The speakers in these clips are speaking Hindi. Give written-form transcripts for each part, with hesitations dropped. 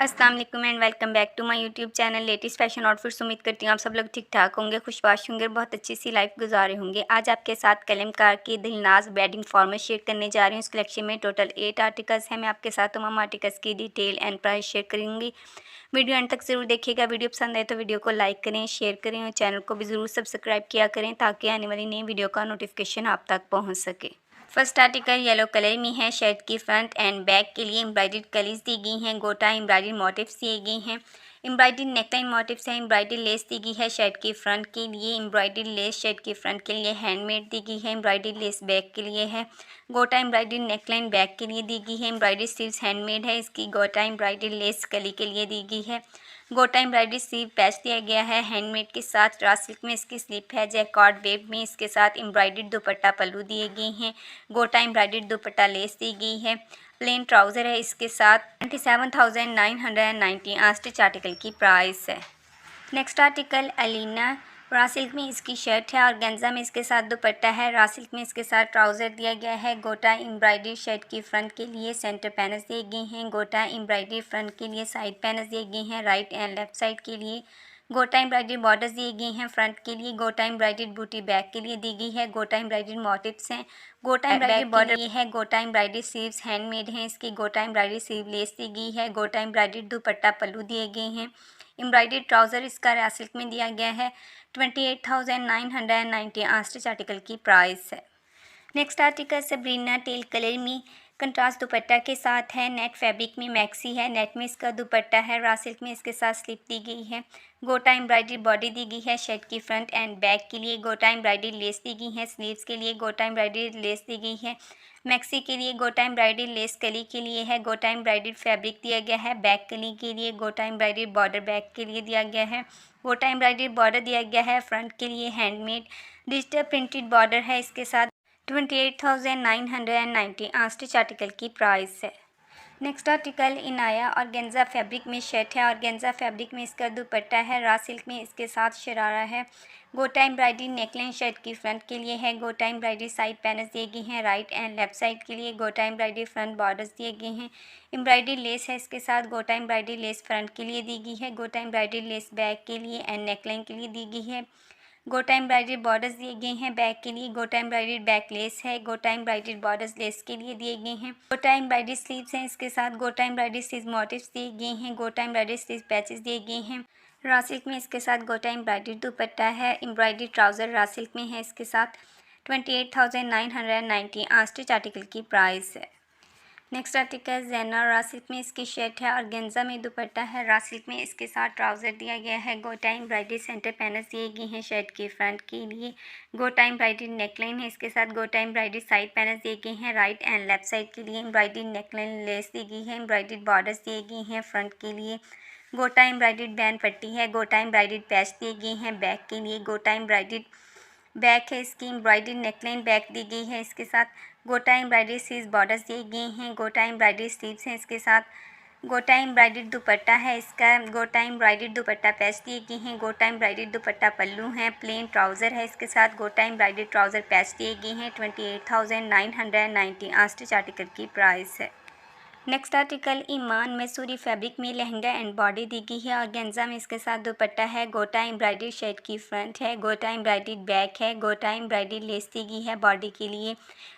अस्सलाम वालेकुम and welcome back to my YouTube channel latest fashion outfits. उम्मीद करती हूँ आप सब लोग ठीक ठाक होंगे, खुशबाश होंगे, बहुत अच्छी सी लाइफ गुजारे होंगे। आज आपके साथ कलमकार की दिलनाज वेडिंग फॉर्मल शेयर करने जा रही हूँ। इस कलेक्शन में टोटल 8 आर्टिकल्स हैं। मैं आपके साथ तमाम आर्टिकल्स की डिटेल एंड प्राइस शेयर करूँगी। वीडियो एंड तक ज़रूर देखिएगा। वीडियो पसंद आए तो वीडियो को लाइक करें, शेयर करें और चैनल को भी ज़रूर सब्सक्राइब किया करें ताकि आने वाली नई वीडियो का नोटिफिकेशन आप तक पहुँच सके। फर्स्ट आर्टिकल येलो कलर में है। शर्ट की फ्रंट एंड बैक के लिए एम्ब्रॉयडर्ड कलीज दी गई हैं। गोटा एम्ब्रॉयडर्ड मोटिव्स दिए गए हैं। एम्ब्रॉयडर्ड नेकलाइन मोटिव्स है। एम्ब्रॉयडर्ड लेस दी गई है शर्ट की फ्रंट के लिए। एम्ब्रॉयडर्ड लेस शर्ट की फ्रंट के लिए हैंडमेड दी गई है। एम्ब्रॉयडर्ड लेस बैक के लिए है। गोटा एम्ब्रॉयडर्ड नेकलाइन बैक के लिए दी गई है। एम्ब्रॉयडर्ड स्लीव्स हैंडमेड है इसकी। गोटा एम्ब्रॉयडर्ड लेस कली के लिए दी गई है। गोटा एम्ब्रॉयडरी स्लीव पैच दिया गया है हैंडमेड के साथ। रा सिल्क में इसकी स्लीप है। जैकॉर्ड वेब में इसके साथ एम्ब्रॉयडर्ड दुपट्टा पल्लू दिए गए हैं। गोटा एम्ब्रॉयडर्ड दुपट्टा लेस दी गई है। प्लेन ट्राउज़र है इसके साथ। 27,990 स्टिच आर्टिकल की प्राइस है। नेक्स्ट आर्टिकल अलीना रा सिल्क में इसकी शर्ट है और गेंजा में इसके साथ दुपट्टा है। रा सिल्क में इसके साथ ट्राउज़र दिया गया है। गोटा एम्ब्रॉयडरी शर्ट की फ्रंट के लिए सेंटर पैनल्स दिए गए हैं। गोटा एम्ब्रॉयडरी फ्रंट के लिए साइड पैनल्स दिए गए हैं। राइट एंड लेफ्ट साइड के लिए गोटा एम्ब्रॉयडरी बॉर्डर्स दिए गए हैं। फ्रंट के लिए गोटा एम्ब्रॉयडरी बूटी बैक के लिए दी गई है। गोटा एम्ब्रॉयडरी मोटिव्स हैं। गोटा एम्ब्रॉयडरी बॉर्डर ये है। गोटा एम्ब्रॉयडरी स्लीव्स हैंडमेड हैं इसकी। गोटा एम्ब्रॉयडरी स्लीव लेस दी गई है। गोटा एम्ब्रॉयडरी दुपट्टा पल्लू दिए गए हैं। एम्ब्रॉयडरी ट्राउज़र इसका रा सिल्क में दिया गया है। 28,990 स्टिच आर्टिकल की प्राइस है। Next article Sabrina teal colour में कंट्रास्ट दुपट्टा के साथ है। नेट फैब्रिक में मैक्सी है। नेट में इसका दुपट्टा है। रा सिल्क में इसके साथ स्लिप दी गई है। गोटा एम्ब्रॉयडरी बॉडी दी गई है शर्ट की फ्रंट एंड बैक के लिए। गोटा एम्ब्रॉयडरी लेस दी गई है। स्लीव्स के लिए गोटा एम्ब्रॉयडरी लेस दी गई है। मैक्सी के लिए गोटा एम्ब्रॉयडरी लेस कली के लिए है। गोटा एम्ब्रॉयडरी फैब्रिक दिया गया है। बैक कली के लिए गोटा एम्ब्रॉयडरी बॉर्डर बैक के लिए दिया गया है। गोटा एम्ब्रॉयडरी बॉर्डर दिया गया है। फ्रंट के लिए हैंडमेड डिजिटल प्रिंटेड बॉर्डर है इसके साथ। 28,990 स्टिच आर्टिकल की प्राइस है। नेक्स्ट आर्टिकल इनाया और गेंजा फैब्रिक में शर्ट है और गेंजा फैब्रिक में इसका दुपट्टा है। रा सिल्क में इसके साथ शरारा है। गोटा एम्ब्रॉयडरी नेकलाइन शर्ट की फ्रंट के लिए है। गोटा एम्ब्रॉयडरी साइड पैनल्स दिए गए हैं। राइट एंड लेफ्ट साइड के लिए गोटा एम्ब्रॉयडरी फ्रंट बॉर्डर्स दिए गए हैं। एम्ब्रॉयडरी लेस है इसके साथ। गोटा एम्ब्रॉयडरी लेस फ्रंट के लिए दी गई है। गोटा एम्ब्रॉयडरी लेस बैक के लिए एंड नेकलाइन के लिए दी गई है। गोटा एम्ब्रॉयडरी बॉर्डर्स दिए गए हैं बैक के लिए। गोटा एम्ब्रॉयडरी बैक लेस है। गोटा एम्ब्रॉयडरी बॉर्डर्स लेस के लिए दिए गए हैं। गोटा एम्ब्रॉयडरी स्लीव्स हैं इसके साथ। गोटा एम्ब्रॉयडरी स्लीव मोटिव्स दिए गए हैं। गोटा एम्ब्रॉयडरी स्लीव पैचेस दिए गए हैं। रा सिल्क में इसके साथ गोटा एम्ब्रॉयडरी दुपट्टा है। एम्ब्रॉयडरी ट्राउज़र रा सिल्क में है इसके साथ। 28,990 स्टिच आर्टिकल की प्राइस है। नेक्स्ट आर्टिकल जैना रा सिल्क में इसकी शर्ट है और गेंजा में दुपट्टा है। रा सिल्क में इसके साथ ट्राउज़र दिया गया है। गोटा एम्ब्रॉयडरी सेंटर पैनल्स दिए गए हैं शर्ट की फ्रंट के लिए। गोटा एम्ब्रॉयडरी नेकलाइन है इसके साथ। गोटा एम्ब्रॉयडरी साइड पैनल्स दिए गए हैं राइट एंड लेफ्ट साइड के लिए। एम्ब्रॉयडरी नेकलाइन लेस दी गई है। एम्ब्रॉयडरी बॉर्डर्स दिए गए हैं फ्रंट के लिए। गोटा एम्ब्रॉयडरी बैंड पट्टी है। गोटा एम्ब्रॉयडरी पैच दिए गए हैं बैक के लिए। गोटा एम्ब्रॉयडरी बैक है इसकी। एम्ब्रॉयडरी नेकलाइन बैक दी गई है इसके साथ। गोटा एम्ब्रॉयडरी स्लीव्स बॉर्डर्स दिए गए हैं। गोटा एम्ब्रॉयडरी स्लीव्स हैं इसके साथ। गोटा एम्ब्रॉयडरी दुपट्टा है इसका। गोटा एम्ब्रॉयडरी दुपट्टा पैच दिए गए हैं। गोटा एम्ब्रॉयडरी दुपट्टा पल्लू है। प्लेन ट्राउज़र है इसके साथ। गोटा एम्ब्रॉयडरी ट्राउज़र पैच दिए गए हैं। 28,990 स्टिच आर्टिकल की प्राइस है। नेक्स्ट आर्टिकल ईमान मैसूरी फैब्रिक में लहंगा एंड बॉडी दी गई है और गेंजा में इसके साथ दुपट्टा है। गोटा एम्ब्रॉयडरी शर्ट की फ्रंट है। गोटा एम्ब्रॉयडरी बैक है। गोटा एम्ब्रॉयडरी लेस दी गई है बॉडी के लिए।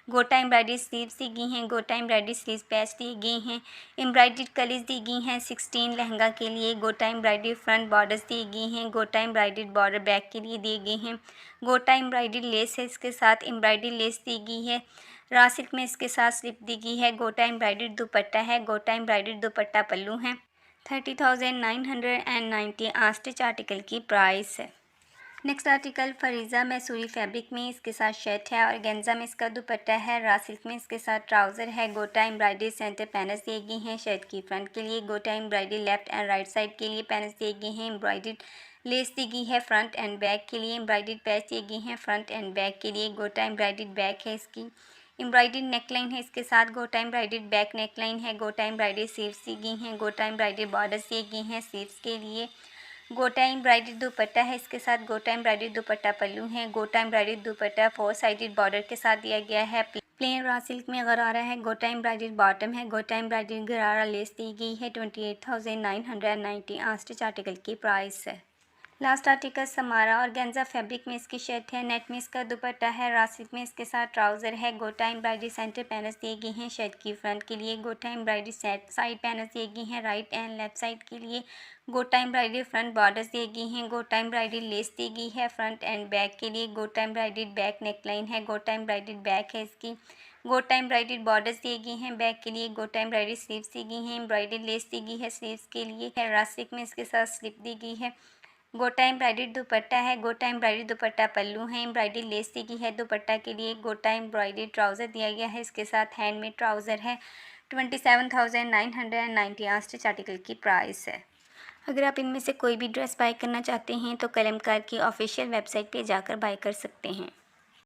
गोटा एम्ब्रॉयडरी स्लीव्स दी गई हैं। गोटा एम्ब्रॉयडरी स्लीव पैच दिए गए हैं। एम्ब्रॉयडरी कलीज दी गई हैं 16 लहंगा के लिए। गोटा एम्ब्रॉयडरी फ्रंट बॉर्डर्स दी गई हैं। गोटा एम्ब्रॉयडरी बॉर्डर बैक के लिए दिए गए हैं। गोटा एम्ब्रॉयडरी लेस है इसके साथ। एम्ब्रॉयडरी लेस दी गई है। रा सिल्क में इसके साथ स्लिप दी गई है। गोटा एम्ब्रॉयडरी दुपट्टा है। गोटा एम्ब्रॉयडरी दुपट्टा पल्लू है। 30,990 स्टिच आर्टिकल की प्राइस है। नेक्स्ट आर्टिकल फरीज़ा मैसूरी फैब्रिक में इसके साथ शर्ट है और गेंजा में इसका दुपट्टा है। रा सिल्क में इसके साथ ट्राउज़र है। गोटा एम्ब्रॉयडरी सेंटर पैनल्स दिए गए हैं शर्ट की फ्रंट के लिए। गोटा embroidery left and right side के लिए पैनल्स दिए गए हैं। एम्ब्रॉयडरी लेस दी गई है फ्रंट एंड बैक के लिए। एम्ब्रॉयडरी पैच दिए गए हैं फ्रंट एंड बैक के लिए। गोटा एम्ब्रॉयडरी बैक है इसकी। एम्ब्रॉयडरी नेकलाइन है इसके साथ। गोटा एम्ब्रॉयडरी बैक नेकलाइन है। गोटा एम्ब्रॉयडरी स्लीव्स दी गई हैं। गोटा एम्ब्रॉयडरी बॉर्डर्स दिए गए हैं स्लीव्स के लिए। गोटा एम्ब्रॉयडरी दुपट्टा है इसके साथ। गोटा एम्ब्रॉयडरी दुपट्टा पल्लू है। गोटा एम्ब्रॉयडरी दुपट्टा 4 साइडेड बॉर्डर के साथ दिया गया है। प्लेन रा सिल्क में गरारा है, गोटा एम्ब्रॉयडर्ड बॉटम है, गोटा एम्ब्रॉयडर्ड गरारा लेस दी गई है 28,990 आस्टिच आर्टिकल की प्राइस है। लास्ट आर्टिकल समारा और गेंजा फैब्रिक में इसकी शर्ट है, नेट में इसका दुपट्टा है, रा सिल्क में इसके साथ ट्राउज़र है, गोटा एम्ब्रॉयडरी सेंटर पैनल्स दिए गए हैं शर्ट की फ्रंट के लिए, गोटा एम्ब्रॉयडरी साइड पैनल्स दिए गए हैं राइट एंड लेफ्ट साइड के लिए, गोटा एम्ब्रॉयडरी फ्रंट बॉर्डर्स दिए गए हैं, गोटा एम्ब्रॉयडरी लेस दी गई है फ्रंट एंड बैक के लिए, गोटा एम्ब्रॉयडरी बैक नेकलाइन है, गोटा एम्ब्रॉयडरी बैक है इसकी, गोटा एम्ब्रॉयडरी बॉर्डर्स दिए गए हैं बैक के लिए, गोटा एम्ब्रॉयडरी स्लीव्स दी गई हैं, एम्ब्रॉयडरी लेस दी गई है स्लीव्स के लिए, रा सिल्क में इसके साथ स्लिप दी गई है, गोटा एम्ब्रॉयडरी दुपट्टा है, गोटा एम्ब्रॉयडरी दुपट्टा पल्लू है, एम्ब्रॉयडरी लेस दी गई है दुपट्टा के लिए, गोटा एम्ब्रॉयडरी ट्राउज़र दिया गया है, इसके साथ हैंडमेड ट्राउज़र है 27,990 आस्टिच आर्टिकल की प्राइस है। अगर आप इनमें से कोई भी ड्रेस बाय करना चाहते हैं तो कलमकार की ऑफिशियल वेबसाइट पे जाकर बाय कर सकते हैं।